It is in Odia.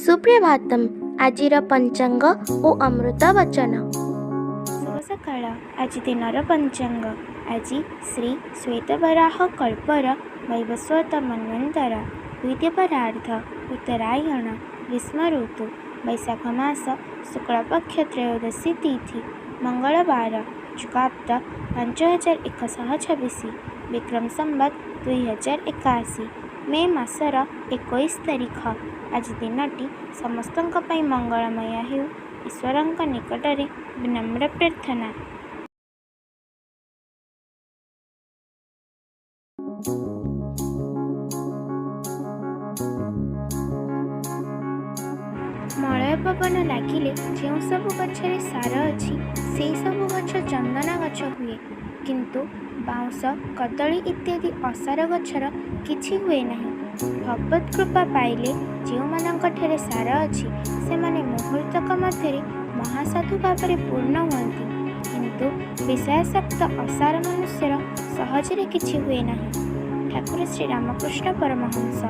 ସୁପ୍ରଭାତମ୍। ଆଜିର ପଞ୍ଚାଙ୍ଗ ଓ ଅମୃତ ବଚନ। ଶୁଭ ସକାଳ। ଆଜି ଦିନର ପଞ୍ଚାଙ୍ଗ। ଆଜି ଶ୍ରୀ ଶ୍ୱେତବରାହ କଳ୍ପର ବୈବସ୍ୱତ ମନ୍ୱନ୍ତର ଦ୍ୱିତୀୟପରାର୍ଦ୍ଧ ଉତ୍ତରାୟଣ ଗ୍ରୀଷ୍ମ ଋତୁ ବୈଶାଖ ମାସ ଶୁକ୍ଳପକ୍ଷ ତ୍ରୟୋଦଶୀ ତିଥି ମଙ୍ଗଳବାର ଯୁଗାବ୍ଦ 5126 ବିକ୍ରମ ସମ୍ବତ 2081 ମେ ମାସର 21 ତାରିଖ। ଆଜି ଦିନଟି ସମସ୍ତଙ୍କ ପାଇଁ ମଙ୍ଗଳମୟ ହେଉ, ଈଶ୍ୱରଙ୍କ ନିକଟରେ ବିନମ୍ର ପ୍ରାର୍ଥନା। ମଳୟ ପବନ ଲାଗିଲେ ଯେଉଁ ସବୁ ଗଛରେ ସାର ଅଛି ସେହି ସବୁ ଗଛ ଚନ୍ଦନ ଗଛ ହୁଏ, କିନ୍ତୁ ବାଉଁଶ, କଦଳୀ ଇତ୍ୟାଦି ଅସାର ଗଛର କିଛି ହୁଏ ନାହିଁ। ଭଗବତ୍ କୃପା ପାଇଲେ ଯେଉଁମାନଙ୍କଠାରେ ସାର ଅଛି ସେମାନେ ମୁହୂର୍ତ୍ତକ ମଧ୍ୟରେ ମହାସାଧୁ ଭାବରେ ପୂର୍ଣ୍ଣ ହୁଅନ୍ତି, କିନ୍ତୁ ବିଷୟାସକ୍ତ ଅସାର ମନୁଷ୍ୟର ସହଜରେ କିଛି ହୁଏ ନାହିଁ। ଠାକୁର ଶ୍ରୀ ରାମକୃଷ୍ଣ ପରମହଂସ।